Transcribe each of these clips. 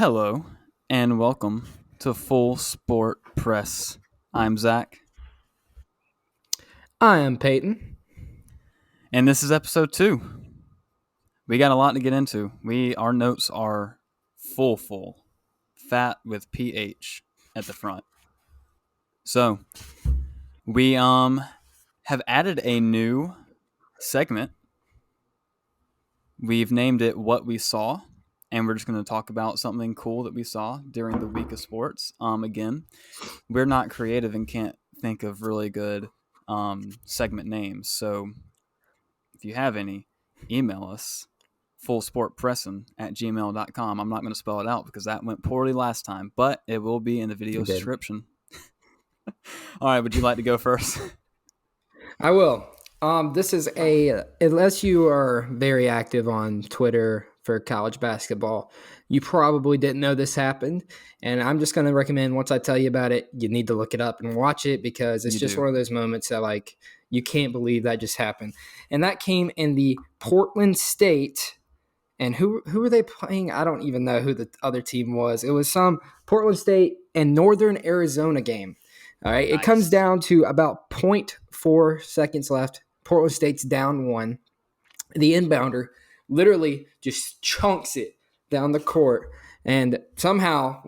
Hello, and welcome to Full Sport Press. I'm Zach, I am Peyton. and this is episode 2. We got a lot to get into. Our notes are full, fat with PH at the front. So we have added a new segment. We've named it What We Saw, and we're just going to talk about something cool that we saw during the week of sports. Again, we're not creative and can't think of really good segment names. So if you have any, email us fullsportpressin@gmail.com. I'm not going to spell it out because that went poorly last time, but it will be in the video description. All right, would you like to go first? I will. This is unless you are very active on Twitter for college basketball, you probably didn't know this happened. And I'm just going to recommend, once I tell you about it, you need to look it up and watch it because it's just one of those moments that, you can't believe that just happened. And that came in the Portland State. And who were they playing? I don't even know who the other team was. It was some Portland State and Northern Arizona game. All right. Nice. It comes down to about 0.4 seconds left. Portland State's down 1. The inbounder literally just chunks it down the court. And somehow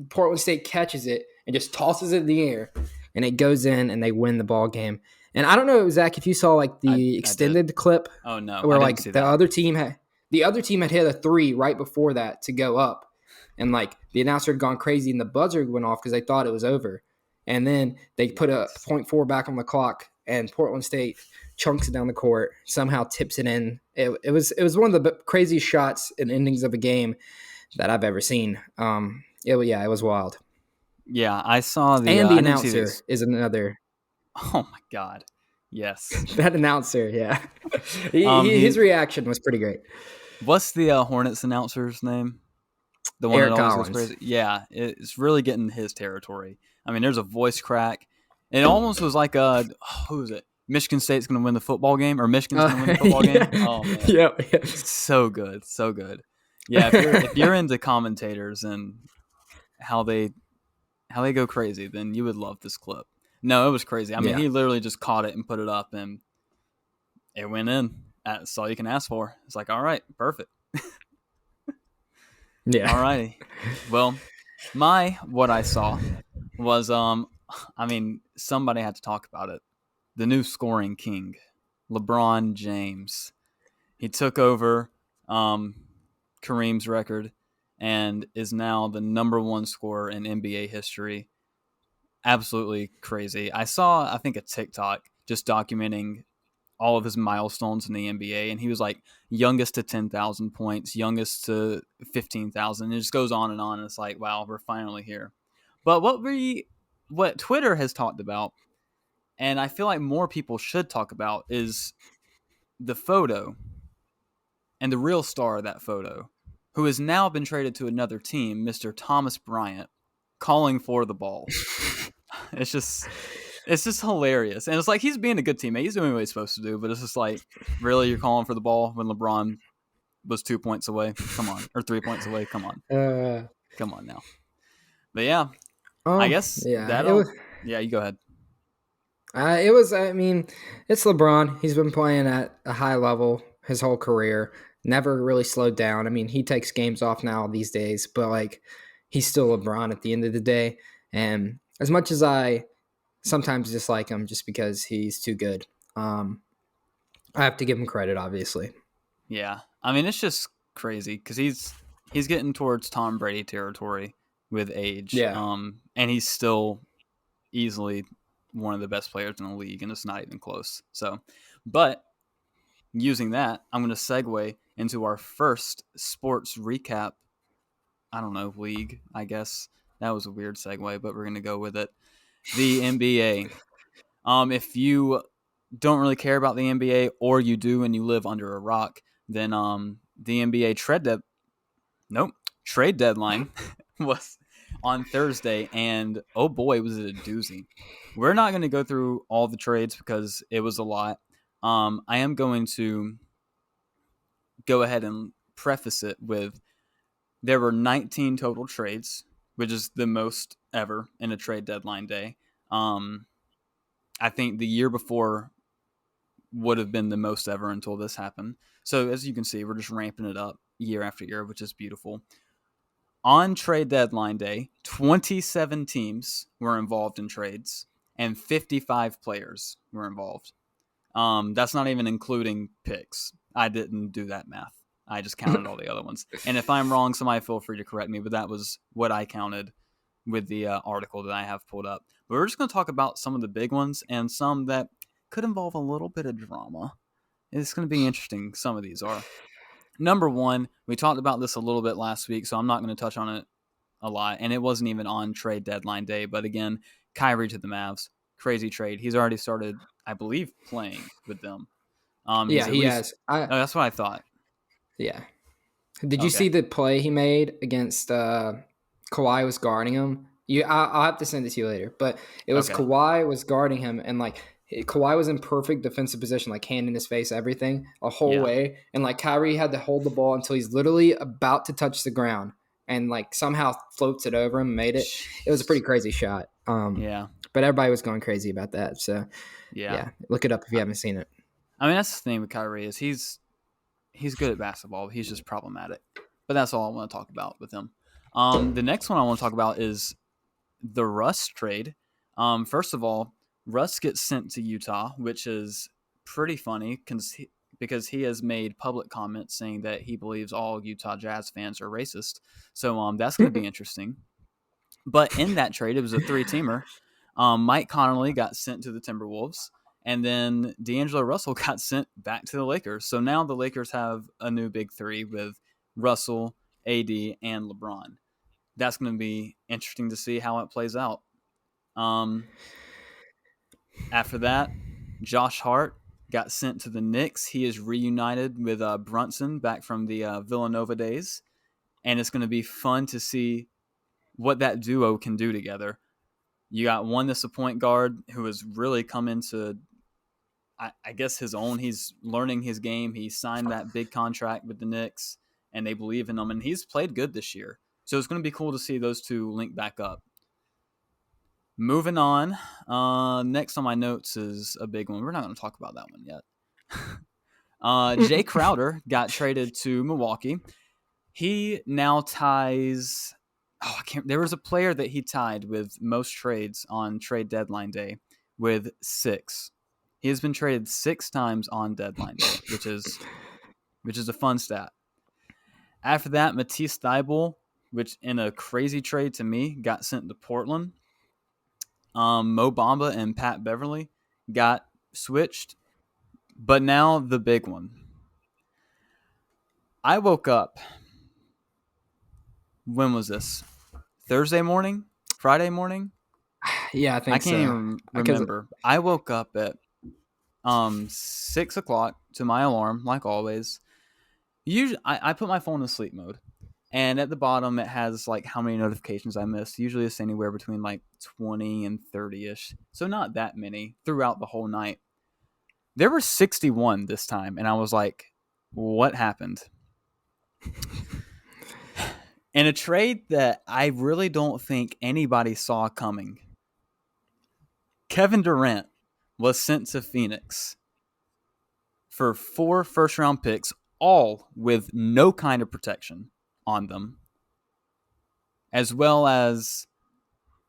Portland State catches it and just tosses it in the air. And it goes in and they win the ball game. And I don't know, Zach, if you saw the extended clip. Oh, no. Where the other team had hit a 3 right before that to go up. And the announcer had gone crazy and the buzzer went off because they thought it was over. And then they put a 0.4 back on the clock, and Portland State chunks it down the court, somehow tips it in. It was one of the craziest shots and endings of a game that I've ever seen. It was wild. Yeah, I saw the and the announcer is another. Oh my God, yes, that announcer, yeah. His reaction was pretty great. What's the Hornets announcer's name? The one Eric that always Collins. goes crazy. Yeah, it's really getting his territory. I mean, there's a voice crack. It almost was like who is it? Michigan State's going to win the football game, or Michigan's going to win the football game. Oh man, yeah. So good. Yeah, if you're into commentators and how they go crazy, then you would love this clip. No, it was crazy. I mean, He literally just caught it and put it up, and it went in. That's all you can ask for. It's like, all right, perfect. Yeah. All righty. Well, what I saw was somebody had to talk about it. The new scoring king, LeBron James. He took over Kareem's record and is now the number 1 scorer in NBA history. Absolutely crazy. I saw, I think, a TikTok just documenting all of his milestones in the NBA, and he was like youngest to 10,000 points, youngest to 15,000. It just goes on, and it's like, wow, we're finally here. But what Twitter has talked about, and I feel like more people should talk about, is the photo and the real star of that photo, who has now been traded to another team, Mr. Thomas Bryant, calling for the ball. It's just hilarious. And it's like he's being a good teammate. He's doing what he's supposed to do, but it's just like, really, you're calling for the ball when LeBron was 2 points away? Come on. Or 3 points away? Come on. Come on now. But yeah, I guess yeah, you go ahead. It's LeBron. He's been playing at a high level his whole career. Never really slowed down. I mean, he takes games off now these days, but he's still LeBron at the end of the day. And as much as I sometimes dislike him just because he's too good, I have to give him credit, obviously. Yeah, I mean, it's just crazy because he's getting towards Tom Brady territory with age. Yeah. And he's still easily one of the best players in the league, and it's not even close. So, but using that, I'm going to segue into our first sports recap. I don't know, league, I guess. That was a weird segue, but we're going to go with it. The NBA. If you don't really care about the NBA, or you do and you live under a rock, then the NBA trade deadline was on Thursday, and oh boy, was it a doozy. We're not going to go through all the trades because it was a lot. I am going to go ahead and preface it with There were 19 total trades, which is the most ever in a trade deadline day. Um, I think the year before would have been the most ever until this happened. So as you can see, we're just ramping it up year after year, which is beautiful. On trade deadline day, 27 teams were involved in trades and 55 players were involved. That's not even including picks. I didn't do that math. I just counted all the other ones. And if I'm wrong, somebody feel free to correct me, but that was what I counted with the article that I have pulled up. But we're just going to talk about some of the big ones and some that could involve a little bit of drama. It's going to be interesting. Some of these are. Number one, we talked about this a little bit last week, so I'm not going to touch on it a lot. And it wasn't even on trade deadline day. But again, Kyrie to the Mavs. Crazy trade. He's already started, I believe, playing with them. Yeah, He's at he least. has. Oh, that's what I thought. Yeah. Did you Okay. see the play he made against Kawhi was guarding him? I'll have to send it to you later. But it was Okay. Kawhi was guarding him, and like Kawhi was in perfect defensive position, like hand in his face, everything, a whole Yeah. way. And like Kyrie had to hold the ball until he's literally about to touch the ground, and like somehow floats it over him, made it. It was a pretty Jeez. crazy shot. Yeah. But everybody was going crazy about that. So Yeah. yeah, look it up if you haven't seen it. I mean, that's the thing with Kyrie is he's good at basketball. He's just problematic. But that's all I want to talk about with him. The next one I want to talk about is the Russ trade. First of all, Russ gets sent to Utah, which is pretty funny because he has made public comments saying that he believes all Utah Jazz fans are racist. So that's going to be interesting. But in that trade, it was a three-teamer. Mike Conley got sent to the Timberwolves, and then D'Angelo Russell got sent back to the Lakers. So now the Lakers have a new big three with Russell, AD, and LeBron. That's going to be interesting to see how it plays out. Um, After that, Josh Hart got sent to the Knicks. He is reunited with Brunson back from the Villanova days, and it's going to be fun to see what that duo can do together. You got one that's a point guard who has really come into, I guess, his own. He's learning his game. He signed that big contract with the Knicks, and they believe in him, and he's played good this year. So it's going to be cool to see those two link back up. Moving on, next on my notes is a big one. We're not going to talk about that one yet. Jay Crowder got traded to Milwaukee. He now ties. Oh, I can't. There was a player that he tied with most trades on trade deadline day with 6. He has been traded 6 times on deadline day, which is a fun stat. After that, Matisse Thybulle, which in a crazy trade to me, got sent to Portland. Mo Bamba and Pat Beverly got switched. But now the big one. I woke up. When was this? Thursday morning? Friday morning? Yeah, I I think can't so. even Because remember. I woke up at 6 o'clock to my alarm, like always. Usually, I put my phone in sleep mode, and at the bottom it has like how many notifications I missed. Usually, it's anywhere between like 20 and 30ish, so not that many throughout the whole night. There were 61 this time, and I was like, "What happened?" In a trade that I really don't think anybody saw coming, Kevin Durant was sent to Phoenix for 4 first round picks, all with no kind of protection on them, as well as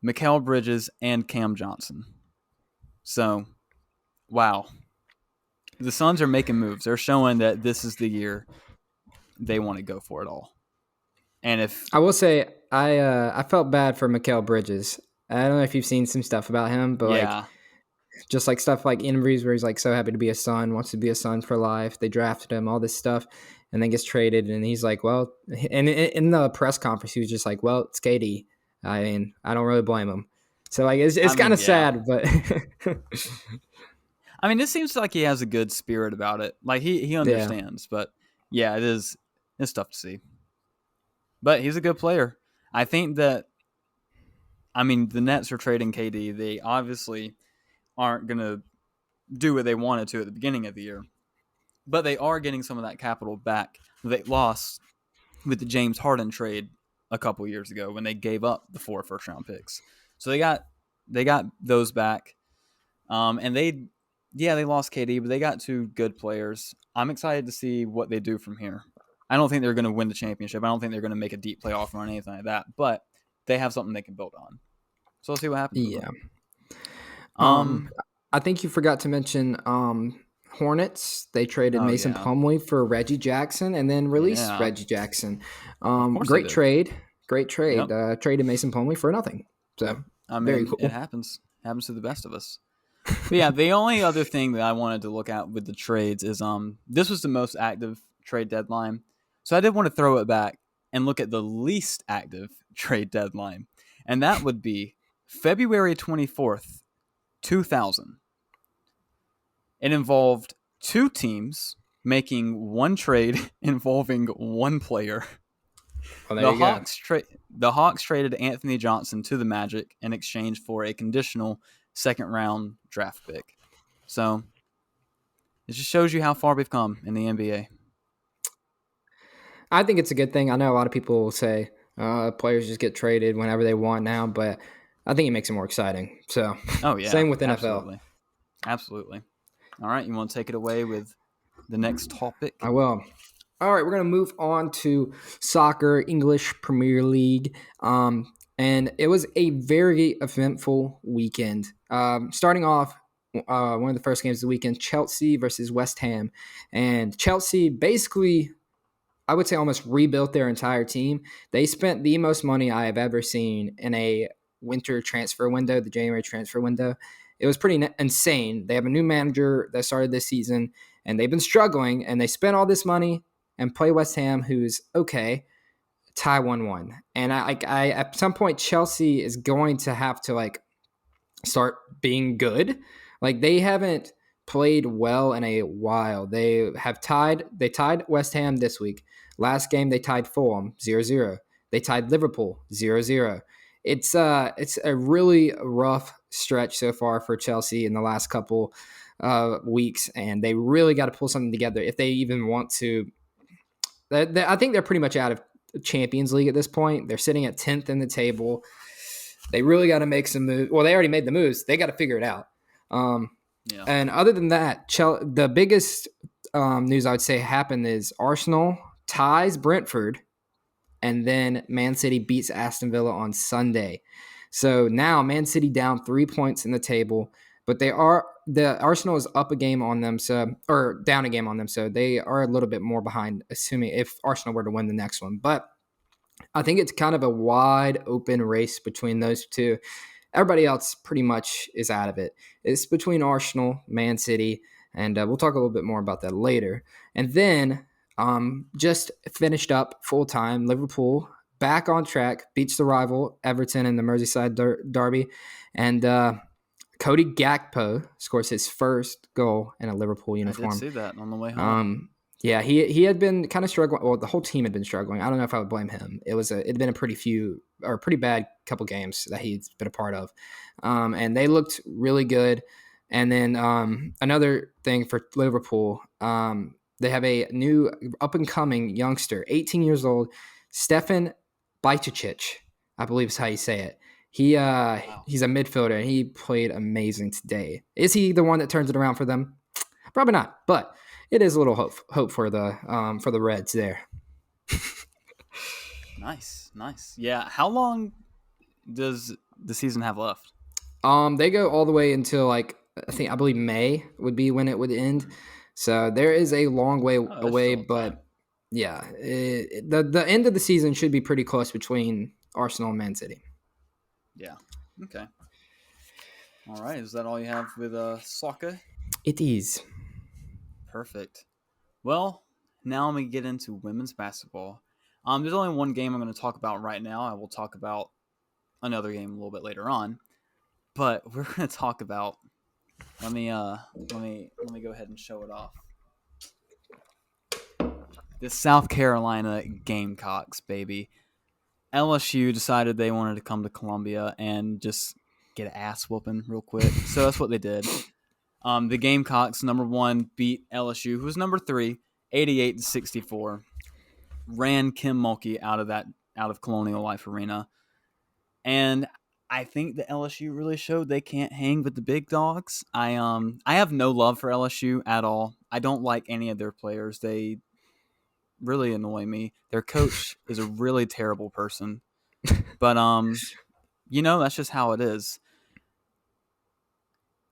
Mikal Bridges and Cam Johnson. So, wow. The Suns are making moves. They're showing that this is the year they want to go for it all. And if I will say I felt bad for Mikal Bridges. I don't know if you've seen some stuff about him, but like yeah, just like stuff like interviews where he's like so happy to be a Sun, wants to be a Sun for life. They drafted him, all this stuff, and then gets traded, and he's like, well, and in the press conference, he was just like, well, it's KD. I mean, I don't really blame him. So like I it's kind mean, of yeah. sad, but I mean, this seems like he has a good spirit about it. Like he yeah. understands, but yeah, it's tough to see. But he's a good player. I think that the Nets are trading KD. They obviously aren't going to do what they wanted to at the beginning of the year. But they are getting some of that capital back they lost with the James Harden trade a couple years ago when they gave up the 4 first-round picks. So they got those back. And they lost KD, but they got 2 good players. I'm excited to see what they do from here. I don't think they're going to win the championship. I don't think they're going to make a deep playoff run or anything like that, but they have something they can build on. So we'll see what happens. Yeah. I think you forgot to mention Hornets. They traded Mason Plumlee for Reggie Jackson and then released Reggie Jackson. Great trade. Yep. Traded Mason Plumlee for nothing. So very cool. It happens. Happens to the best of us. But yeah, the only other thing that I wanted to look at with the trades is this was the most active trade deadline. So I did want to throw it back and look at the least active trade deadline. And that would be February 24th, 2000. It involved 2 teams making 1 trade involving 1 player. Well, The Hawks traded Anthony Johnson to the Magic in exchange for a conditional second-round draft pick. So it just shows you how far we've come in the NBA. I think it's a good thing. I know a lot of people will say players just get traded whenever they want now, but I think it makes it more exciting. So, same with NFL. Absolutely. All right, you want to take it away with the next topic? I will. All right, we're going to move on to soccer, English Premier League. And it was a very eventful weekend. Starting off, one of the first games of the weekend, Chelsea versus West Ham. And Chelsea basically, I would say, almost rebuilt their entire team. They spent the most money I have ever seen in a winter transfer window, the January transfer window. It was pretty insane. They have a new manager that started this season, and they've been struggling, and they spent all this money and play West Ham, who's okay, tie 1-1. And I at some point, Chelsea is going to have to start being good. They haven't played well in a while. They tied West Ham this week. Last game they tied Fulham 0-0. They tied Liverpool 0-0. It's a really rough stretch so far for Chelsea in the last couple weeks, and they really got to pull something together if they even want to. I think they're pretty much out of Champions League at this point. They're sitting at 10th in the table. They really got to make some moves. Well, they already made the moves. They got to figure it out. And other than that, the biggest news I would say happened is Arsenal ties Brentford, and then Man City beats Aston Villa on Sunday. So now Man City down 3 points in the table, but the Arsenal is up a game on them, or down a game on them, so they are a little bit more behind, assuming if Arsenal were to win the next one. But I think it's kind of a wide open race between those two. Everybody else pretty much is out of it. It's between Arsenal, Man City, and we'll talk a little bit more about that later. And then just finished up full-time, Liverpool back on track, beats the rival Everton in the Merseyside derby, and Cody Gakpo scores his first goal in a Liverpool uniform. I did see that on the way home. Yeah, he had been kind of struggling. Well, the whole team had been struggling. I don't know if I would blame him. It'd been a pretty bad couple games that he's been a part of, and they looked really good. And then another thing for Liverpool, they have a new up and coming youngster, 18 years old, Stefan Bajcetic, I believe is how you say it. He's a midfielder, and he played amazing today. Is he the one that turns it around for them? Probably not, but it is a little hope for the Reds there. Nice. Yeah, how long does the season have left? They go all the way until I believe May would be when it would end. So there is a long way away, but yeah, the end of the season should be pretty close between Arsenal and Man City. Yeah. Okay. All right. Is that all you have with soccer? It is. Perfect. Well, now I'm going to get into women's basketball. There's only one game I'm going to talk about right now. I will talk about another game a little bit later on. But we're going to talk about let me go ahead and show it off. The South Carolina Gamecocks, baby. LSU decided they wanted to come to Columbia and just get an ass whooping real quick. So that's what they did. The Gamecocks, number 1, beat LSU, who was number 3, 88-64. ran Kim Mulkey out of Colonial Life Arena. And I think that LSU really showed they can't hang with the big dogs. I have no love for LSU at all. I don't like any of their players. They really annoy me. Their coach is a really terrible person. But that's just how it is.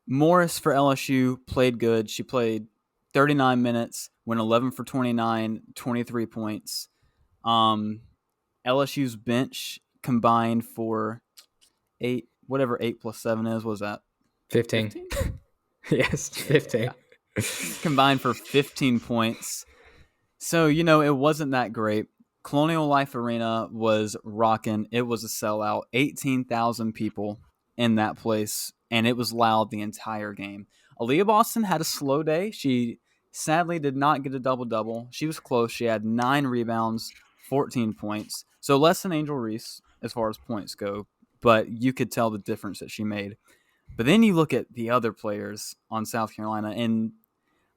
Morris for LSU played good. She played 39 minutes, went 11 for 29, 23 points. LSU's bench combined for 8, whatever 8 plus 7 is. What was that? 15. 15? Yes, 15. Yeah. Combined for 15 points. So, it wasn't that great. Colonial Life Arena was rocking. It was a sellout. 18,000 people in that place, and it was loud the entire game. Aaliyah Boston had a slow day. She sadly did not get a double-double. She was close. She had 9 rebounds, 14 points. So less than Angel Reese as far as points go, but you could tell the difference that she made. But then you look at the other players on South Carolina, and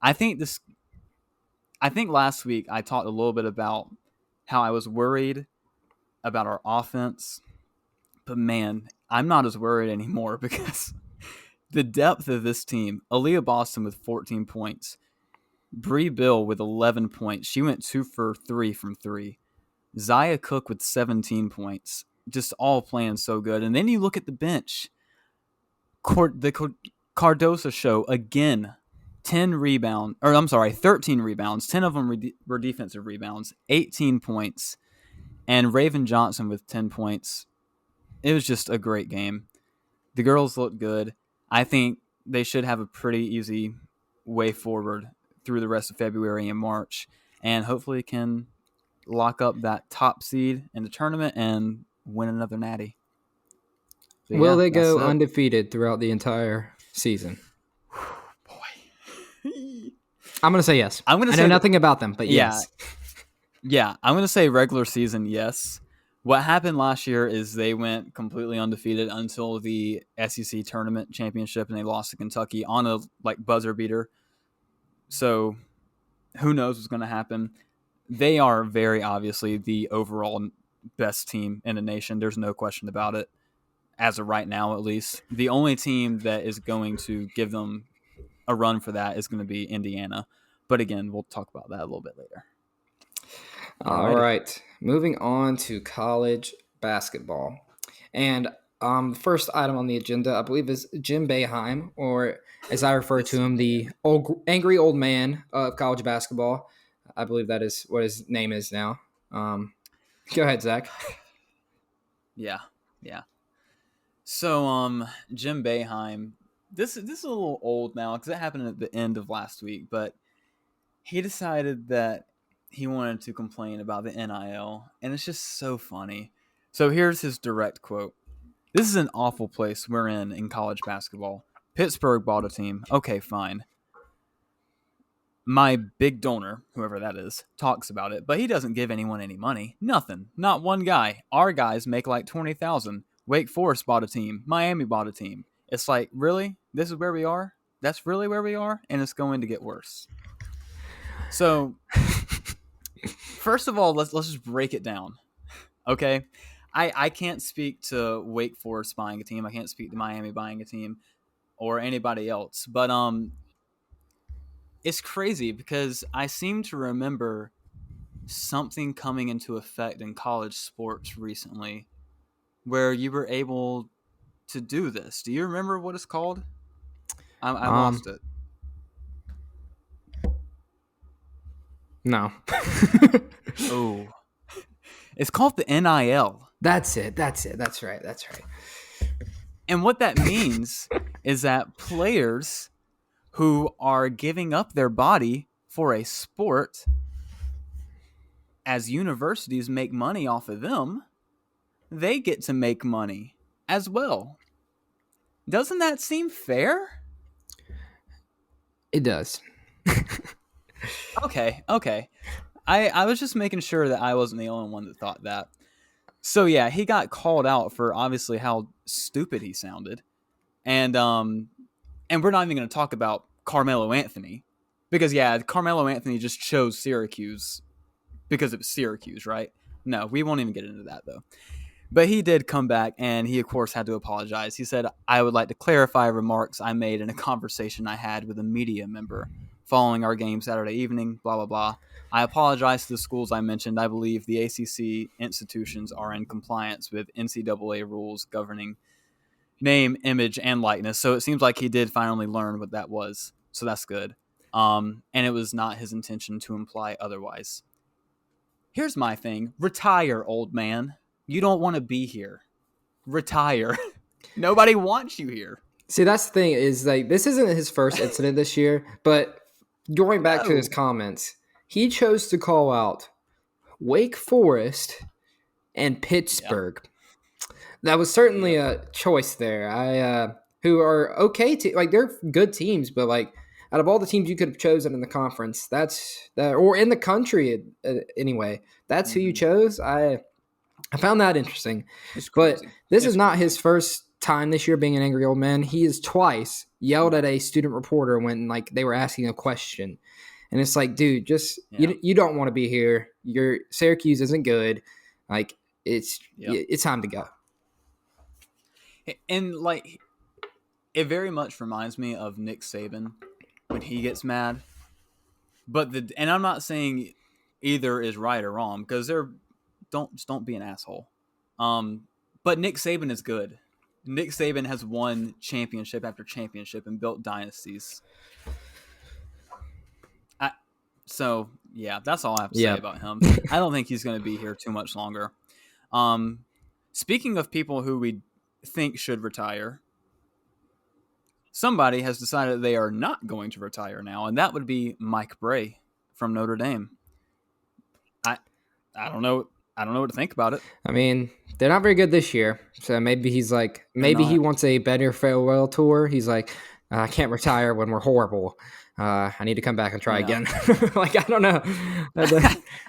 I think last week I talked a little bit about how I was worried about our offense. But man, I'm not as worried anymore because the depth of this team, Aaliyah Boston with 14 points, Bree Bill with 11 points. She went 2 for 3 from 3. Zaya Cook with 17 points. Just all playing so good. And then you look at the bench. The Cardoso show again. 13 rebounds. 10 of them were defensive rebounds. 18 points. And Raven Johnson with 10 points. It was just a great game. The girls looked good. I think they should have a pretty easy way forward through the rest of February and March, and hopefully can lock up that top seed in the tournament and win another natty. But will they go undefeated throughout the entire season? Boy. I'm going to say yes. I know nothing about them, but yes. Yeah, I'm going to say regular season, yes. What happened last year is they went completely undefeated until the SEC tournament championship, and they lost to Kentucky on a buzzer beater. So who knows what's going to happen? They are very obviously the overall best team in the nation. There's no question about it, as of right now at least. The only team that is going to give them a run for that is going to be Indiana. But again, we'll talk about that a little bit later. All right. Moving on to college basketball. And the first item on the agenda, I believe, is Jim Boeheim, or as I refer to him, the angry old man of college basketball. I believe that is what his name is now. Go ahead, Zach. Yeah. So, Jim Boeheim, this is a little old now because it happened at the end of last week, but he decided that he wanted to complain about the NIL, and it's just so funny. So here's his direct quote. "This is an awful place we're in college basketball. Pittsburgh bought a team. Okay, fine. My big donor, whoever that is, talks about it, but he doesn't give anyone any money. Nothing. Not one guy. Our guys make like $20,000. Wake Forest bought a team. Miami bought a team. It's like, really? This is where we are? That's really where we are? And it's going to get worse." So, first of all, let's just break it down, okay? I can't speak to Wake Forest buying a team. I can't speak to Miami buying a team or anybody else. But it's crazy because I seem to remember something coming into effect in college sports recently where you were able to do this. Do you remember what it's called? I lost it. No. Oh. It's called the NIL. That's it. That's right. And what that means is that players who are giving up their body for a sport, as universities make money off of them, they get to make money as well. Doesn't that seem fair? It does. Okay. I was just making sure that I wasn't the only one that thought that. So yeah, he got called out for obviously how stupid he sounded. And we're not even going to talk about Carmelo Anthony because yeah, Carmelo Anthony just chose Syracuse because it was Syracuse, right? No, we won't even get into that though. But he did come back, and he, of course, had to apologize. He said, I would like to clarify remarks I made in a conversation I had with a media member following our game Saturday evening, blah, blah, blah. I apologize to the schools I mentioned. I believe the ACC institutions are in compliance with NCAA rules governing name, image, and likeness. So it seems like he did finally learn what that was. So that's good. And it was not his intention to imply otherwise. Here's my thing. Retire, old man. You don't want to be here. Retire. Nobody wants you here. See, that's the thing is like this isn't his first incident this year, but going back to his comments, he chose to call out Wake Forest and Pittsburgh. That was certainly a choice there. Who are okay like they're good teams, but like out of all the teams you could have chosen in the conference, or in the country anyway, that's who you chose. I found that interesting. But this is not his first time this year being an angry old man. He has twice yelled at a student reporter when like they were asking a question. And it's like, dude, just you don't want to be here. Your Syracuse isn't good. Like it's time to go. And like it very much reminds me of Nick Saban when he gets mad. But and I'm not saying either is right or wrong because don't be an asshole. But Nick Saban is good. Nick Saban has won championship after championship and built dynasties. So yeah, that's all I have to say about him. I don't think he's going to be here too much longer. Speaking of people who we think should retire, somebody has decided they are not going to retire now, and that would be Mike Bray from Notre Dame. I don't know. I don't know what to think about it. I mean, they're not very good this year, so maybe he's like, he wants a better farewell tour. He's like, I can't retire when we're horrible. I need to come back and try again. Like, I don't know.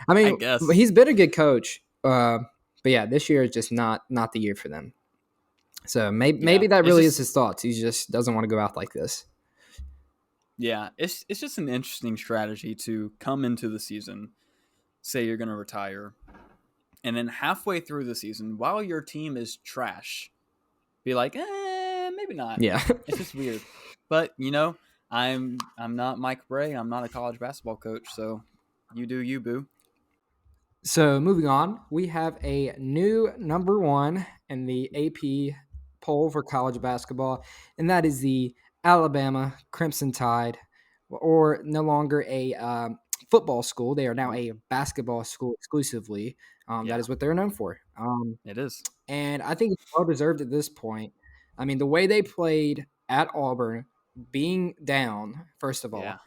I mean, he's been a good coach, but yeah, this year is just not the year for them. So maybe that really is his thoughts. He just doesn't want to go out like this. Yeah, it's just an interesting strategy to come into the season, say you're going to retire, and then halfway through the season, while your team is trash, be like, maybe not. Yeah. It's just weird. But, I'm not Mike Bray. I'm not a college basketball coach, so you do you, boo. So moving on, we have a new number 1 in the AP poll for college basketball, and that is the Alabama Crimson Tide, or no longer a football school. They are now a basketball school exclusively. That is what they're known for. It is. And I think it's well-deserved at this point. I mean, the way they played at Auburn, being down, first of all,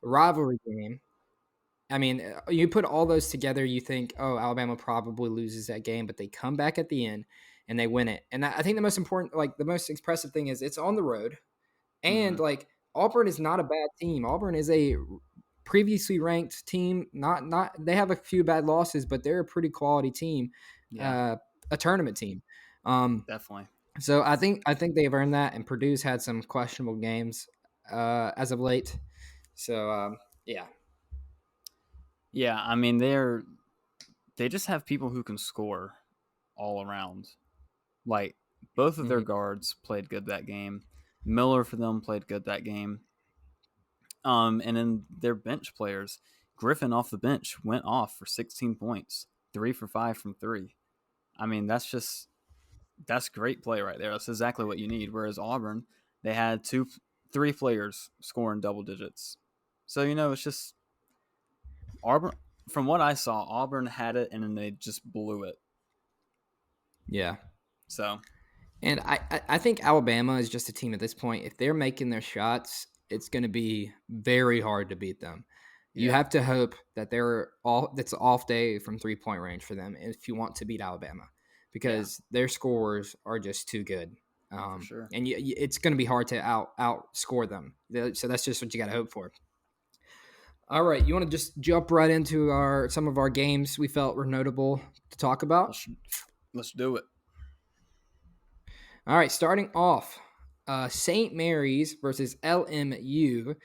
rivalry game. I mean, you put all those together, you think, oh, Alabama probably loses that game, but they come back at the end and they win it. And I think the most important, like the most impressive thing is it's on the road. And like Auburn is not a bad team. Auburn is a previously ranked team. Not they have a few bad losses, but they're a pretty quality team. A tournament team. Definitely. So I think they've earned that, and Purdue's had some questionable games as of late. So yeah. Yeah, I mean they just have people who can score all around. Like both of their guards played good that game. Miller for them played good that game. And then their bench players, Griffin off the bench went off for 16 points, 3 for 5 from 3. I mean, that's great play right there. That's exactly what you need. Whereas Auburn, they had 3 players scoring double digits. So, it's just Auburn. From what I saw, Auburn had it and then they just blew it. Yeah. So. And I think Alabama is just a team at this point. If they're making their shots, it's going to be very hard to beat them. Yeah. You have to hope that that's an off day from 3-point range for them if you want to beat Alabama, because their scores are just too good. For sure. And it's going to be hard to outscore them. So that's just what you got to hope for. All right, you want to just jump right into some of our games we felt were notable to talk about? Let's do it. All right, starting off, St. Mary's versus LMU.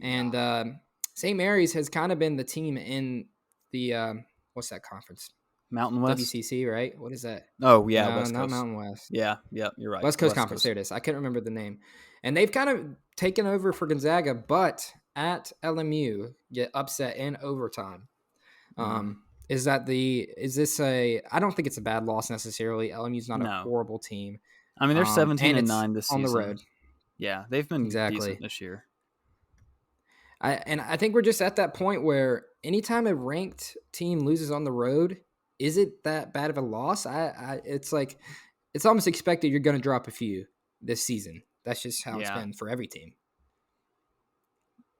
And St. Mary's has kind of been the team in the what's that conference? Mountain West. WCC, right? What is that? Oh yeah, No, West not Coast. Mountain West. Yeah, you're right. West Coast West Conference. Coast. There it is. I couldn't remember the name. And they've kind of taken over for Gonzaga, but at LMU get upset in overtime. Is this a? I don't think it's a bad loss necessarily. LMU's not a No. horrible team. I mean, they're 17 and and it's 9 this on the season. road. Yeah, they've been decent Exactly. this year. I think we're just at that point where anytime a ranked team loses on the road, is it that bad of a loss? It's like it's almost expected you're going to drop a few this season. That's just how it's been for every team.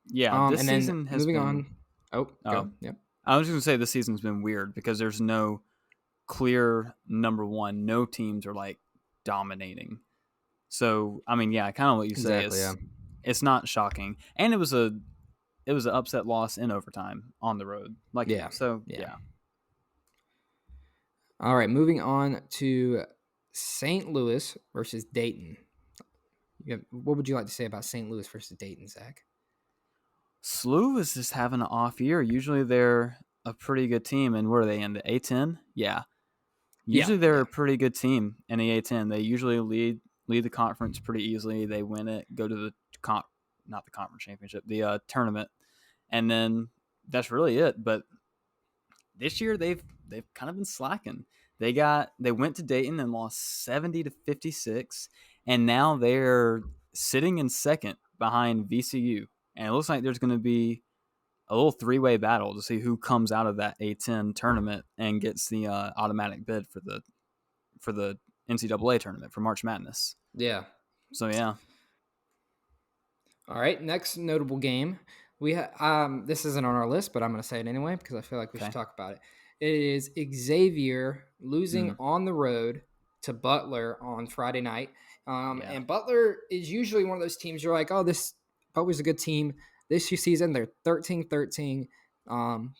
Yeah, this and then season has moving been. On. Oh, go. Yep. I was going to say this season's been weird because there's no clear number one. No teams are like dominating. So I mean, yeah, kind of what you say is it's not shocking, and it was an upset loss in overtime on the road. Like yeah, yeah. All right, moving on to St. Louis versus Dayton. What would you like to say about St. Louis versus Dayton, Zach? SLU is just having an off year. Usually they're a pretty good team, and where are they in the A10? Yeah. Usually they're a pretty good team in the A10. They usually lead the conference pretty easily. They win it, go to the not the conference championship, the tournament, and then that's really it. But this year they've kind of been slacking. They went to Dayton and lost 70-56, and now they're sitting in second behind VCU. And it looks like there's going to be a little three-way battle to see who comes out of that A10 tournament and gets the automatic bid for the NCAA tournament for March Madness. Yeah. So yeah. All right. Next notable game, we this isn't on our list, but I'm going to say it anyway because I feel like we should talk about it. It is Xavier losing on the road to Butler on Friday night. And Butler is usually one of those teams you're like, oh, this Butler's a good team. This season, they're 13-13.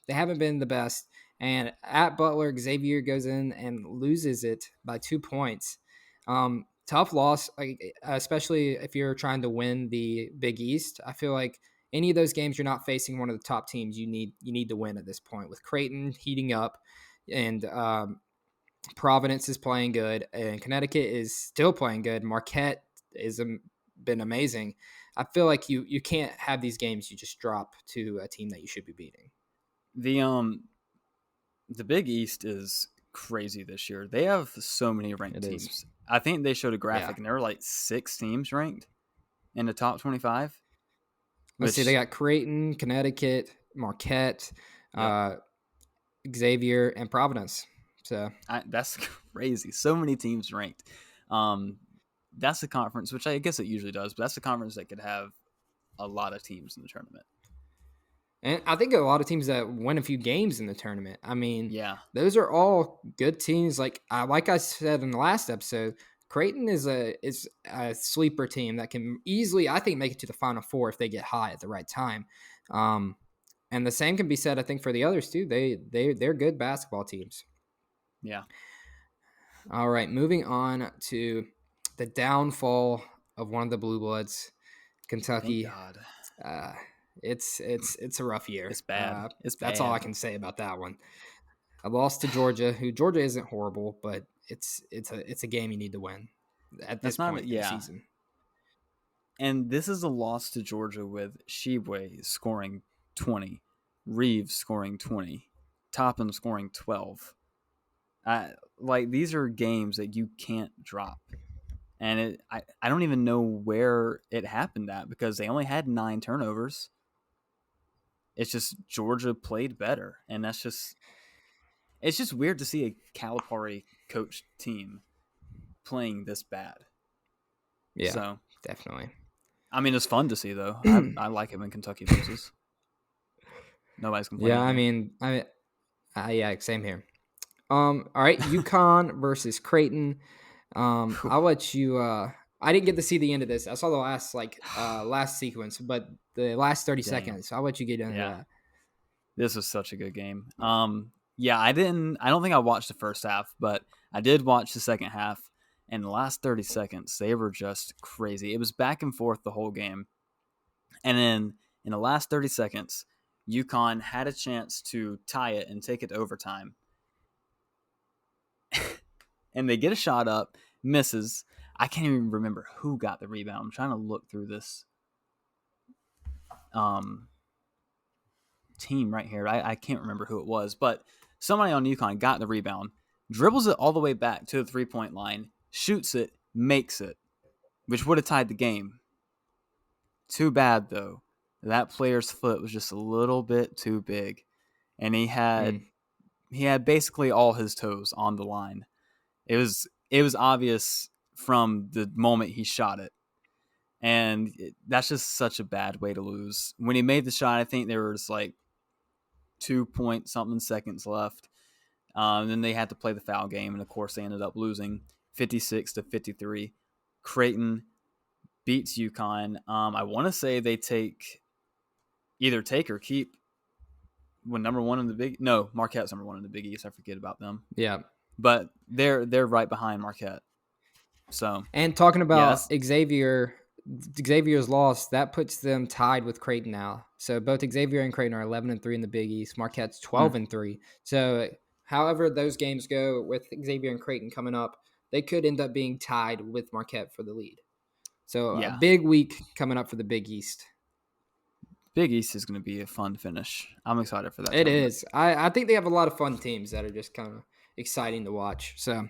They haven't been the best. And at Butler, Xavier goes in and loses it by 2 points. Tough loss, especially if you're trying to win the Big East. I feel like any of those games you're not facing one of the top teams, you need to win at this point. With Creighton heating up and Providence is playing good, and Connecticut is still playing good. Marquette is been amazing. I feel like you can't have these games you just drop to a team that you should be beating. The Big East is crazy this year. They have so many ranked teams. I think they showed a graphic and there were like 6 teams ranked in the top 25. Let's see, they got Creighton, Connecticut, Marquette, Xavier, and Providence. So that's crazy. So many teams ranked. That's the conference, which I guess it usually does, but that's the conference that could have a lot of teams in the tournament. And I think a lot of teams that win a few games in the tournament. I mean, those are all good teams. Like I said in the last episode, Creighton is a sleeper team that can easily, I think, make it to the Final Four if they get hot at the right time. And the same can be said, I think, for the others too. They're good basketball teams. Yeah. All right, moving on to the downfall of one of the Blue Bloods, Kentucky. Thank God. It's a rough year. It's bad. That's all I can say about that one. I lost to Georgia, who Georgia isn't horrible, but it's a game you need to win at this point in the season. And this is a loss to Georgia with Shibwe scoring 20, Reeves scoring 20, Toppin scoring 12. These are games that you can't drop. And I don't even know where it happened at because they only had 9 turnovers. It's just Georgia played better, and it's just weird to see a Calipari coached team playing this bad. Yeah, so definitely. I mean, it's fun to see though. I like it when Kentucky loses. Nobody's complaining. Yeah, same here. All right, UConn versus Creighton. I'll let you. I didn't get to see the end of this. I saw the last sequence, but the last 30 seconds. So I'll let you get into that. This was such a good game. I don't think I watched the first half, but I did watch the second half. And the last 30 seconds, they were just crazy. It was back and forth the whole game. And then in the last 30 seconds, UConn had a chance to tie it and take it to overtime. And they get a shot up, misses. I can't even remember who got the rebound. I'm trying to look through this team right here. I can't remember who it was, but somebody on UConn got the rebound, dribbles it all the way back to the 3-point line, shoots it, makes it, which would have tied the game. Too bad, though. That player's foot was just a little bit too big, and he had basically all his toes on the line. It was obvious from the moment he shot it, and that's just such a bad way to lose. When he made the shot, I think there was like 2-point-something seconds left. Then they had to play the foul game, and of course they ended up losing 56-53. Creighton beats UConn. I want to say they either take or keep when number one in the Big. No, Marquette's number one in the Big East. I forget about them. Yeah, but they're right behind Marquette. So, and talking about Xavier's loss, that puts them tied with Creighton now. So both Xavier and Creighton are 11-3 in the Big East. Marquette's 12-3. So however those games go with Xavier and Creighton coming up, they could end up being tied with Marquette for the lead. So a big week coming up for the Big East. Big East is going to be a fun finish. I'm excited for that. It is. I think they have a lot of fun teams that are just kind of exciting to watch. So,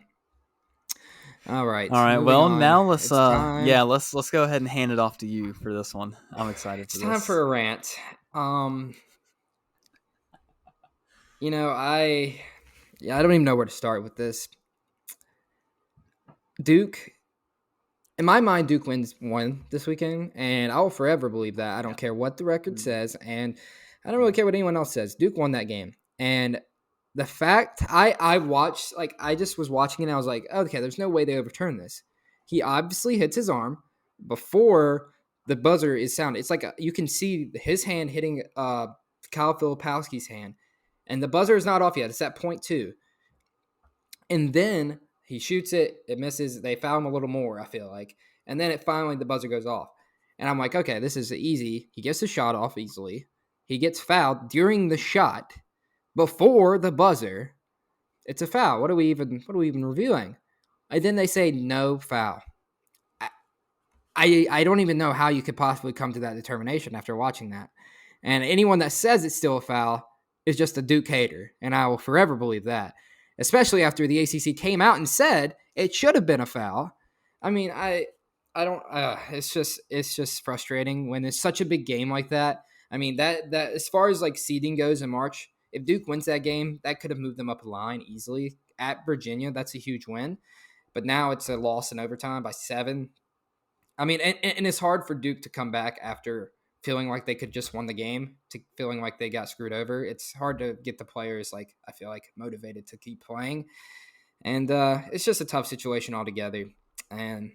all right. Well, on. Now let's let's go ahead and hand it off to you for this one. I'm excited for this. It's time for a rant. I don't even know where to start with this. Duke. In my mind, Duke won this weekend, and I will forever believe that. I don't care what the record says, and I don't really care what anyone else says. Duke won that game. And the fact I watched, I just was watching it, and I was like, okay, there's no way they overturn this. He obviously hits his arm before the buzzer is sounded. It's like you can see his hand hitting Kyle Filipowski's hand, and the buzzer is not off yet. It's at .2. And then he shoots it, it misses, they foul him a little more, I feel like. And then finally the buzzer goes off. And I'm like, okay, this is easy. He gets the shot off easily. He gets fouled during the shot before the buzzer. It's a foul. What are we even reviewing? And then they say no foul. I don't even know how you could possibly come to that determination after watching that. And anyone that says it's still a foul is just a Duke hater. And I will forever believe that. Especially after the ACC came out and said it should have been a foul. I mean, I don't. It's just frustrating when it's such a big game like that. I mean, that as far as seeding goes in March, if Duke wins that game, that could have moved them up a line easily at Virginia. That's a huge win, but now it's a loss in overtime by 7. I mean, and it's hard for Duke to come back after feeling like they could just won the game to feeling like they got screwed over. It's hard to get the players, I feel like, motivated to keep playing. And it's just a tough situation altogether. And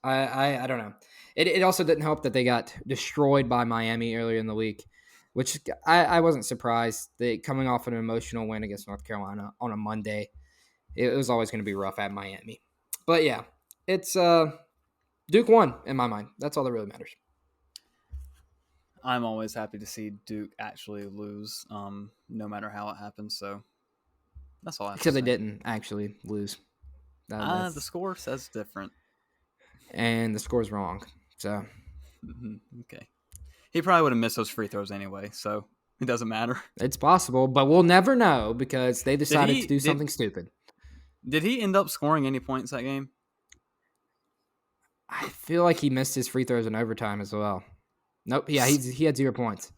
I don't know. It also didn't help that they got destroyed by Miami earlier in the week, which I wasn't surprised. Coming off an emotional win against North Carolina on a Monday, it was always going to be rough at Miami. But yeah, it's Duke won in my mind. That's all that really matters. I'm always happy to see Duke actually lose, no matter how it happens. So that's all I have to say. Except they didn't actually lose. The score says different. And the score's wrong. So okay. He probably would have missed those free throws anyway, so it doesn't matter. It's possible, but we'll never know because they decided to do something stupid. Did he end up scoring any points that game? I feel like he missed his free throws in overtime as well. Nope. Yeah, he had 0 points.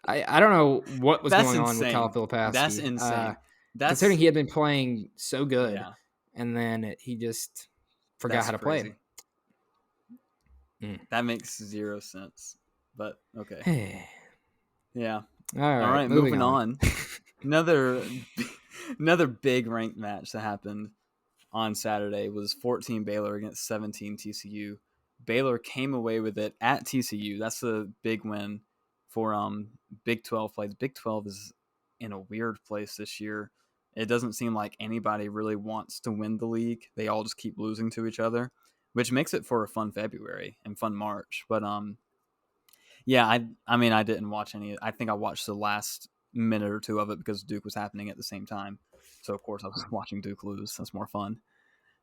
I don't know what was going on with Kyle Filipowski. That's insane. Considering he had been playing so good, and then he just forgot how to play. That makes 0 sense. But okay. Yeah. All right. Moving on. Another big ranked match that happened on Saturday was 14 Baylor against 17 TCU. Baylor came away with it at TCU. That's a big win for Big 12 play. The Big 12 is in a weird place this year. It doesn't seem like anybody really wants to win the league. They all just keep losing to each other, which makes it for a fun February and fun March. But Yeah, I mean, I didn't watch any. I think I watched the last minute or two of it because Duke was happening at the same time. So of course I was watching Duke lose. That's more fun.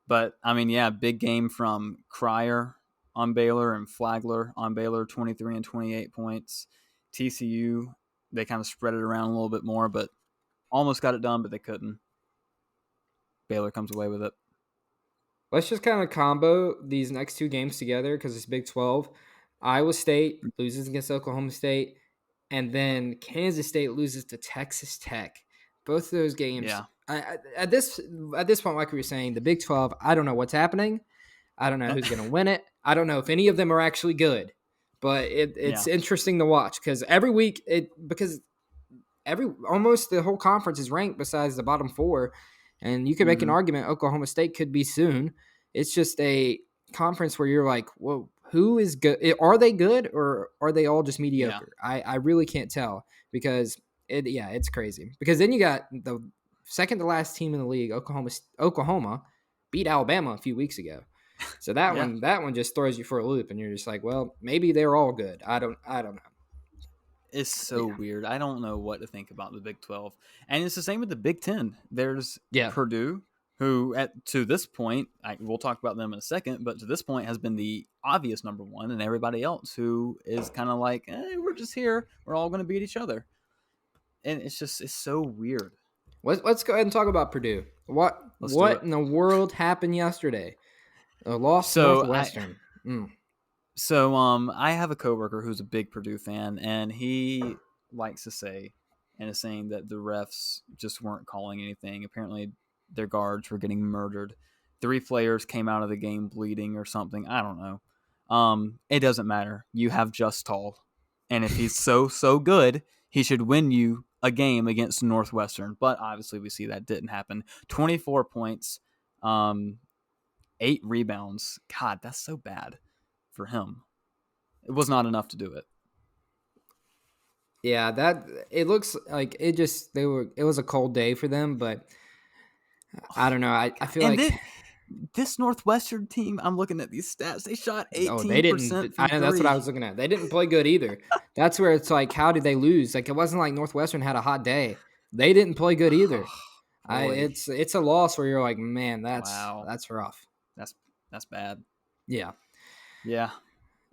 But I mean, yeah, big game from Cryer on Baylor and Flagler on Baylor, 23 and 28 points. TCU, they kind of spread it around a little bit more, but almost got it done, but they couldn't. Baylor comes away with it. Let's just kind of combo these next two games together because it's Big 12. Iowa State loses against Oklahoma State, and then Kansas State loses to Texas Tech. Both of those games, Yeah. at this point, like we were saying, the Big 12, I don't know what's happening. I don't know who's going to win it. I don't know if any of them are actually good, but it's interesting to watch because every week almost the whole conference is ranked besides the bottom four, and you could make an argument Oklahoma State could be soon. It's just a conference where you're like, whoa, who is good? Are they good or are they all just mediocre? Yeah. I really can't tell because it's crazy. Because then you got the second to last team in the league, Oklahoma beat Alabama a few weeks ago. So that one just throws you for a loop, and you're just like, well, maybe they're all good. I don't know. It's so weird. I don't know what to think about the Big 12. And it's the same with the Big 10. There's Purdue, who to this point, we'll talk about them in a second, but to this point has been the obvious number one, and everybody else who is kind of like, we're just here. We're all going to beat each other. And it's so weird. Let's go ahead and talk about Purdue. What in the world happened yesterday? A loss to Northwestern. So I have a coworker who's a big Purdue fan, and he likes to say and is saying that the refs just weren't calling anything. Apparently their guards were getting murdered. 3 players came out of the game bleeding or something. I don't know. It doesn't matter. You have Just Tall. And if he's so good, he should win you a game against Northwestern. But obviously we see that didn't happen. 24 points, 8 rebounds. God, that's so bad for him. It was not enough to do it. Yeah, that it looks like it was a cold day for them, but I don't know. I feel like this Northwestern team, I'm looking at these stats. They shot 18%. No, they didn't. I know that's what I was looking at. They didn't play good either. That's where it's like, how did they lose? Like, it wasn't like Northwestern had a hot day. They didn't play good either. It's a loss where you're like, man, that's rough. That's bad. Yeah. Yeah.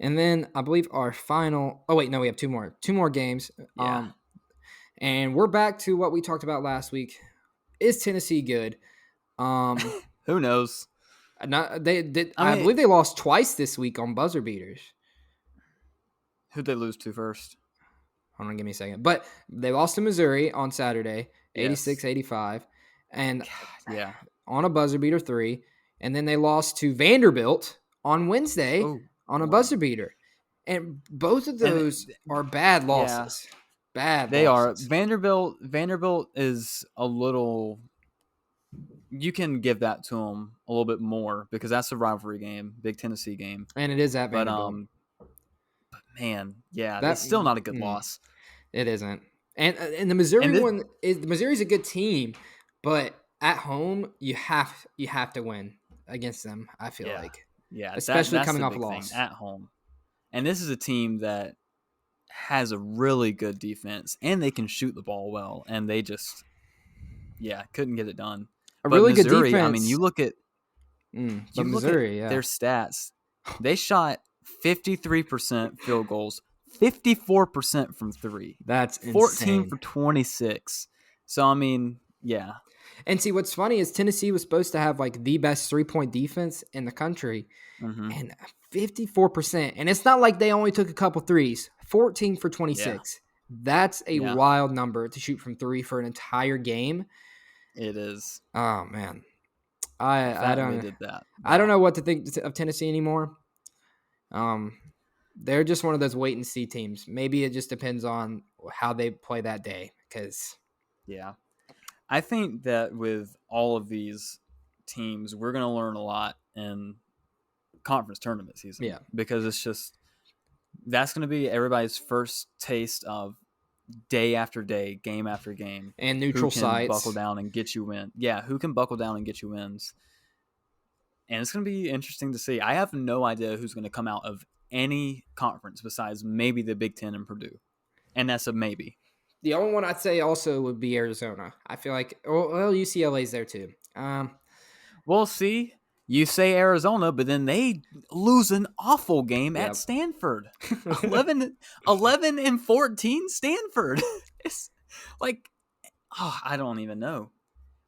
And then I believe our final. Oh wait, no, we have two more games. Yeah. And we're back to what we talked about last week. Is Tennessee good? Who knows? I believe they lost twice this week on buzzer beaters. Who'd they lose to first? Hold on, give me a second. But they lost to Missouri on Saturday, 86-85. And on a buzzer beater 3. And then they lost to Vanderbilt on Wednesday on a buzzer beater. And both of those are bad losses. Yeah. Bad They losses. are. Vanderbilt is a little... You can give that to them a little bit more because that's a rivalry game, big Tennessee game. And it is at Vanderbilt. But man, that's still not a good loss. It isn't. And the Missouri one is Missouri's a good team, but at home you have to win against them, I feel like. Yeah, especially coming off a loss at home. And this is a team that has a really good defense and they can shoot the ball well, and they just couldn't get it done. Good defense. I mean, you look at Missouri, their stats. They shot 53% field goals, 54% from 3. That's 14 for 26. So I mean, yeah. And see, what's funny is Tennessee was supposed to have like the best 3-point defense in the country, and 54%. And it's not like they only took a couple threes. 14 for 26. Yeah. That's a wild number to shoot from 3 for an entire game. It is. Oh man, I don't. Did that. I don't know what to think of Tennessee anymore. They're just one of those wait and see teams. Maybe it just depends on how they play that day. Because I think that with all of these teams, we're going to learn a lot in conference tournament season. Yeah, because that's going to be everybody's first taste of day after day, game after game, and neutral sites. Buckle down and get you win. Yeah, who can buckle down and get you wins? And it's going to be interesting to see. I have no idea who's going to come out of any conference besides maybe the Big Ten and Purdue, and that's a maybe. The only one I'd say also would be Arizona. I feel like UCLA's there too. We'll see. You say Arizona, but then they lose an awful game at Yep. Stanford. 11-14 Stanford. It's like, I don't even know.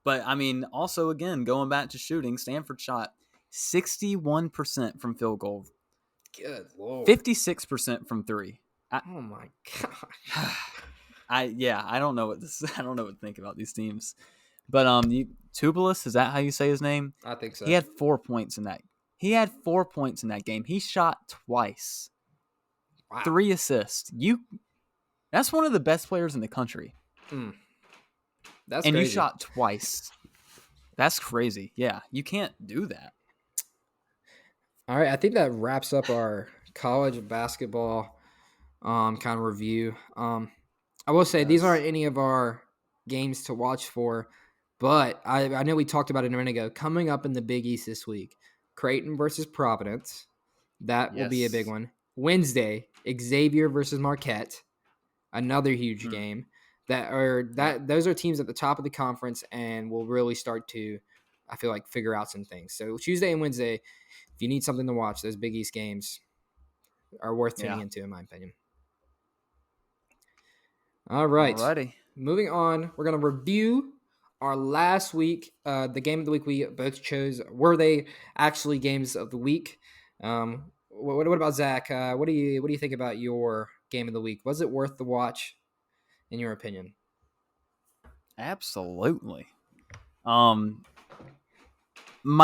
But, I mean, also, again, going back to shooting, Stanford shot 61% from field goal. Good Lord. 56% from three. Oh, my gosh. I don't know what to think about these teams. But Tubelis, is that how you say his name? I think so. He had 4 points in that. He had 4 points in that game. He shot twice. Wow. 3 assists. That's one of the best players in the country. That's and crazy. You shot twice. That's crazy. Yeah, you can't do that. All right, I think that wraps up our college basketball kind of review. I will say these aren't any of our games to watch for, but I know we talked about it a minute ago. Coming up in the Big East this week, Creighton versus Providence. That will be a big one. Wednesday, Xavier versus Marquette. Another huge game. Those are teams at the top of the conference and will really start to, I feel like, figure out some things. So Tuesday and Wednesday, if you need something to watch, those Big East games are worth tuning into, in my opinion. All right. Alrighty. Moving on, we're going to review our last week, the game of the week we both chose. Were they actually games of the week? What about Zach? What do you think about your game of the week? Was it worth the watch, in your opinion? Absolutely. My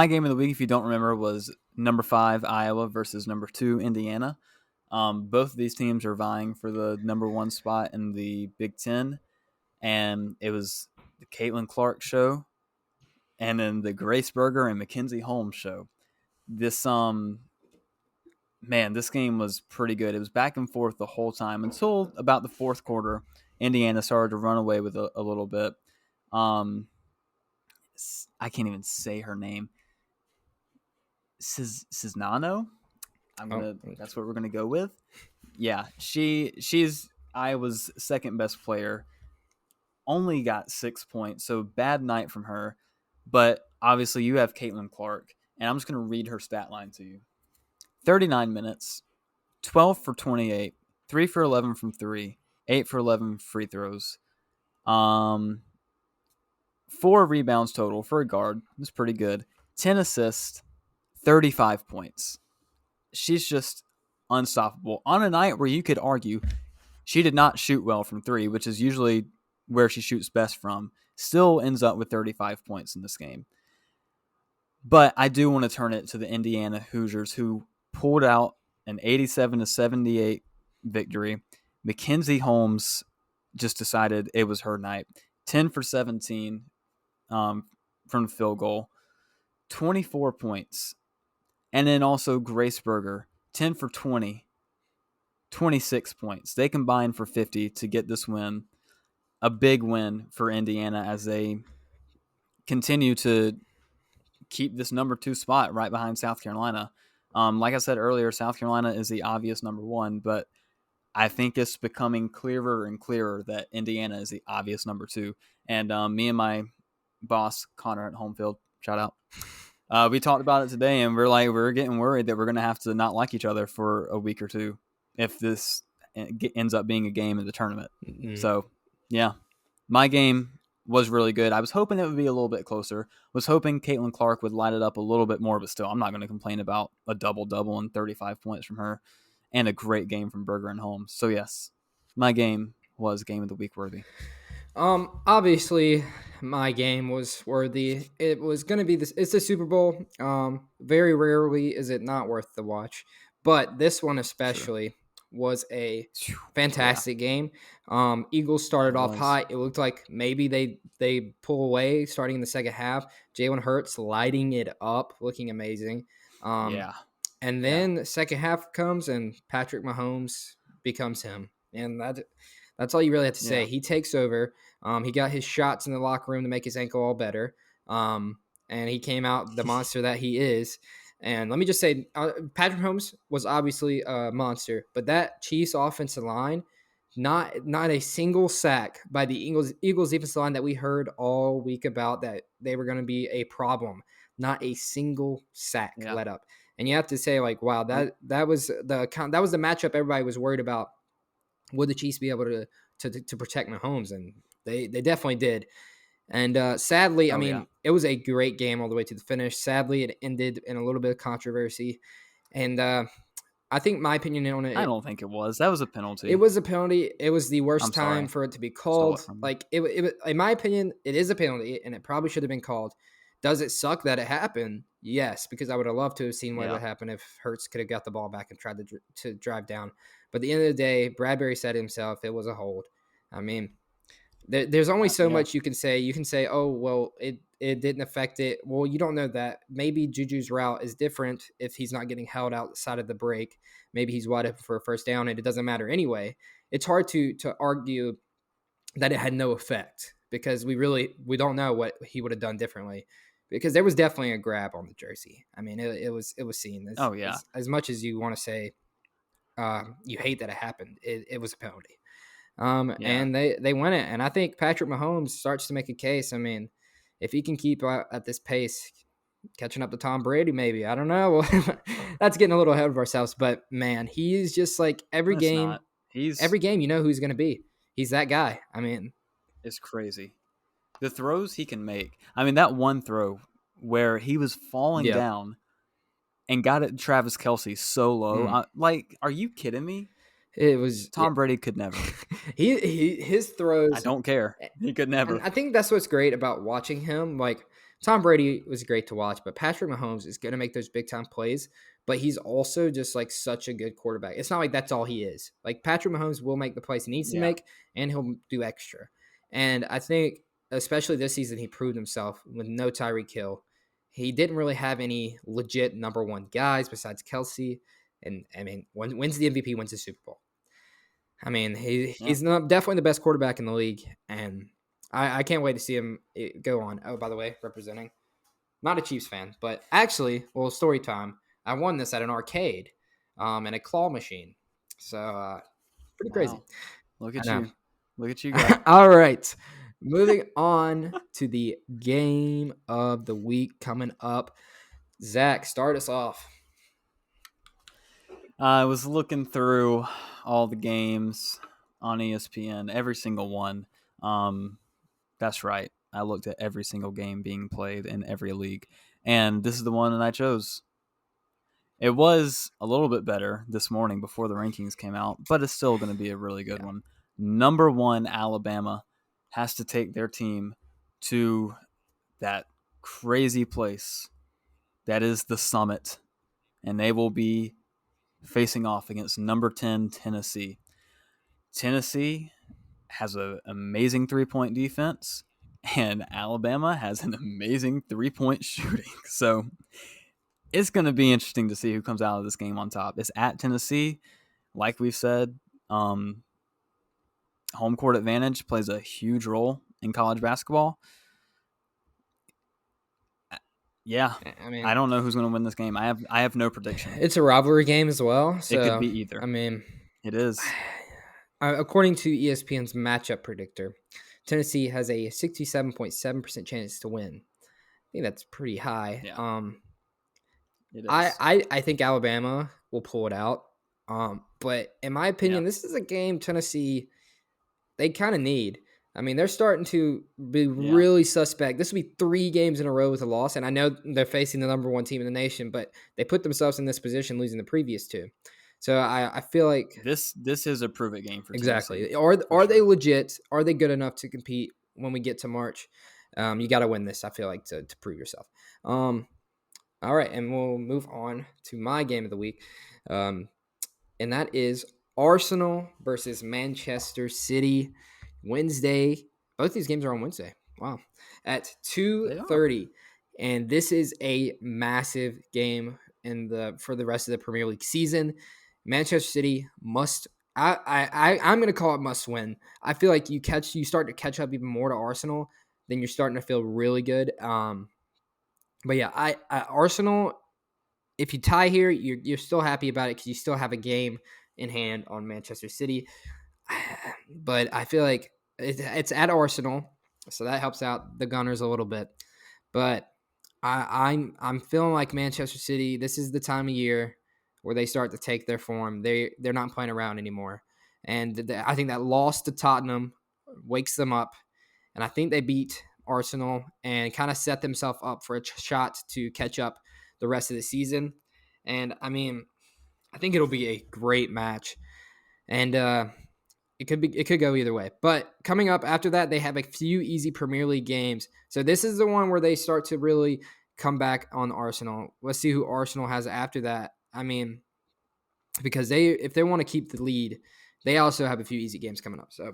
game of the week, if you don't remember, was number 5 Iowa versus number 2 Indiana. Both of these teams are vying for the number 1 spot in the Big Ten, and it was the Caitlin Clark show, and then the Grace Berger and Mackenzie Holmes show. This this game was pretty good. It was back and forth the whole time until about the fourth quarter. Indiana started to run away with a little bit. I can't even say her name. Cisnano? That's what we're gonna go with. Yeah, she's Iowa's second best player. Only got 6 points, so bad night from her. But obviously, you have Caitlin Clark, and I'm just gonna read her stat line to you. 39 minutes, 12 for 28, 3 for 11 from 3, 8 for 11 free throws. 4 rebounds total for a guard. That's pretty good. 10 assists, 35 points. She's just unstoppable. On a night where you could argue she did not shoot well from 3, which is usually where she shoots best from, still ends up with 35 points in this game. But I do want to turn it to the Indiana Hoosiers, who pulled out an 87-78 victory. Mackenzie Holmes just decided it was her night. 10 for 17 from the field goal, 24 points. And then also Grace Berger, 10 for 20, 26 points. They combined for 50 to get this win. A big win for Indiana as they continue to keep this number 2 spot right behind South Carolina. Like I said earlier, South Carolina is the obvious number 1, but I think it's becoming clearer and clearer that Indiana is the obvious number 2. And me and my boss, Connor at Homefield, shout out, we talked about it today, and we're getting worried that we're going to have to not like each other for a week or two if this ends up being a game in the tournament. Mm-hmm. So, yeah, my game was really good. I was hoping it would be a little bit closer. Was hoping Caitlin Clark would light it up a little bit more, but still, I'm not going to complain about a double-double and 35 points from her and a great game from Berger and Holmes. So, yes, my game was Game of the Week worthy. Obviously, my game was worthy. It was going to be this. It's the Super Bowl. Very rarely is it not worth the watch, but this one especially was a fantastic game. Eagles started off hot. It looked like maybe they pull away starting in the second half. Jalen Hurts lighting it up, looking amazing. And then the second half comes and Patrick Mahomes becomes him, and that's all you really have to say. He takes over. He got his shots in the locker room to make his ankle all better. And he came out the monster that he is. And let me just say, Patrick Mahomes was obviously a monster, but that Chiefs offensive line, not a single sack by the Eagles defensive line that we heard all week about that they were going to be a problem. Not a single sack Yeah. let up. And you have to say, like, wow, that was the matchup everybody was worried about. Would the Chiefs be able to protect Mahomes? And they definitely did. And sadly, I Oh mean, yeah. it was a great game all the way to the finish. Sadly, it ended in a little bit of controversy. And I think my opinion on I it, don't think it was. That was a it penalty. was a penalty. It was the worst I'm time sorry. for it to be Stole it called. from you. Like, in my opinion, it is a penalty, and it probably should have been called. Does it suck that it happened? Yes, because I would have loved to have seen what Yeah. would happen if Hurts could have got the ball back and tried to drive down. But at the end of the day, Bradbury said himself it was a hold. I mean, there's only so Yeah. much you can say. You can say, oh, well, it didn't affect it. Well, you don't know that. Maybe Juju's route is different if he's not getting held outside of the break. Maybe he's wide open for a first down, and it doesn't matter anyway. It's hard to argue that it had no effect because we don't know what he would have done differently, because there was definitely a grab on the jersey. I mean, it was seen Oh yeah. as much as you want to say you hate that it happened. It was a penalty. Yeah. And they win it. And I think Patrick Mahomes starts to make a case. I mean, if he can keep at this pace, catching up to Tom Brady, maybe, I don't know. That's getting a little ahead of ourselves. But man, he's just like It's not. every game, you know who he's going to be. He's that guy. I mean, It's crazy. The throws he can make. I mean, that one throw where he was falling yeah. down and got it Travis Kelce so low. Mm. Like, are you kidding me? It was yeah. Tom Brady could never. His I throws, don't care. He could never. and I think that's what's great about watching him. Like, Tom Brady was great to watch, but Patrick Mahomes is going to make those big time plays. But he's also just like such a good quarterback. It's not like that's all he is. Like, Patrick Mahomes will make the plays he needs to Yeah. make, and he'll do extra. And I think, especially this season, he proved himself with no Tyreek Hill. He didn't really have any legit number one guys besides Kelsey. And I mean, wins the MVP, wins the Super Bowl. I mean, Yeah. he's definitely the best quarterback in the league, and I can't wait to see him go on. Oh, by the way, representing, not a Chiefs fan, but actually, well, story time. I won this at an arcade, in a claw machine. So pretty crazy. Wow. Look I at know. you. Look at you go. All right, moving on to the game of the week coming up. Zach, start us off. I was looking through all the games on ESPN, every single one. That's right. I looked at every single game being played in every league, and this is the one that I chose. It was a little bit better this morning before the rankings came out, but it's still going to be a really good one. Number one, Alabama has to take their team to that crazy place that is the Summit, and they will be facing off against number 10, Tennessee. Tennessee has an amazing 3-point defense, and Alabama has an amazing 3-point shooting. So it's going to be interesting to see who comes out of this game on top. It's at Tennessee. Like we've said, home court advantage plays a huge role in college basketball. Yeah, I mean, I don't know who's going to win this game. I have no prediction. it's a rivalry game as well, so It could be either. I mean, It is. According to ESPN's matchup predictor, Tennessee has a 67.7% chance to win. I think that's pretty high. Yeah. It is. I think Alabama will pull it out. But in my opinion, Yeah. this is a game Tennessee they kind of need. I mean, they're starting to be really suspect. This will be 3 games in a row with a loss, and I know they're facing the number one team in the nation, but they put themselves in this position losing the previous 2. So I feel like this is a prove it game for exactly. Tennessee. Are they legit? Are they good enough to compete when we get to March? You got to win this. I feel like to prove yourself. All right, and we'll move on to my game of the week, and that is Arsenal versus Manchester City. Wednesday. Both these games are on Wednesday. Wow, at 2:30, and this is a massive game for the rest of the Premier League season. Manchester City must. I'm going to call it must win. I feel like you start to catch up even more to Arsenal, then you're starting to feel really good. But yeah, Arsenal if you tie here, you're still happy about it because you still have a game in hand on Manchester City. But I feel like it's at Arsenal, so that helps out the Gunners a little bit. But I'm feeling like Manchester City. This is the time of year where they start to take their form. They're not playing around anymore, and I think that loss to Tottenham wakes them up, and I think they beat Arsenal and kind of set themselves up for a shot to catch up the rest of the season. And I mean, I think it'll be a great match, and it could go either way. But coming up after that, they have a few easy Premier League games. So this is the one where they start to really come back on Arsenal. Let's see who Arsenal has after that. I mean, because if they want to keep the lead, they also have a few easy games coming up. So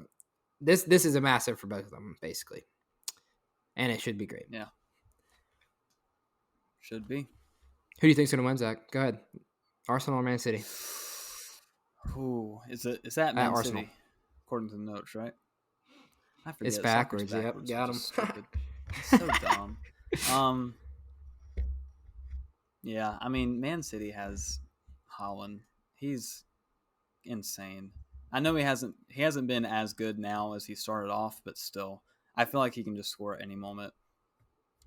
this is a massive for both of them, basically. And it should be great. Yeah. Should be. Who do you think's going to win, Zach? Go ahead. Arsenal or Man City? Ooh, is that Man City? According to the notes, right? I forget. It's backwards. Yep, got him. So dumb. Yeah, I mean, Man City has Haaland. He's insane. I know he hasn't been as good now as he started off, but still, I feel like he can just score at any moment.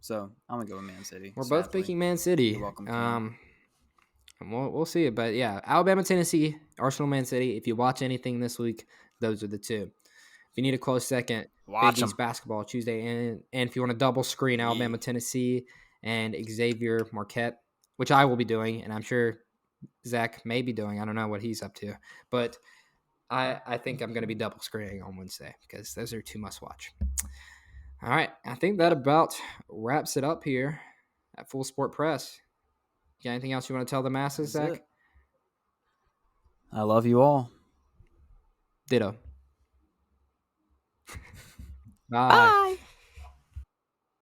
So I'm gonna go with Man City. We're both picking Man City. You're welcome. We'll see it, but yeah, Alabama, Tennessee, Arsenal, Man City. If you watch anything this week, those are the two. If you need a close second, watch Big East basketball Tuesday, and if you want to double screen Alabama, Tennessee, and Xavier Marquette, which I will be doing, and I'm sure Zach may be doing. I don't know what he's up to, but I think I'm going to be double screening on Wednesday because those are two must watch. All right, I think that about wraps it up here at Full Sport Press. Got anything else you want to tell the masses, Zach? I love you all. Ditto. Bye.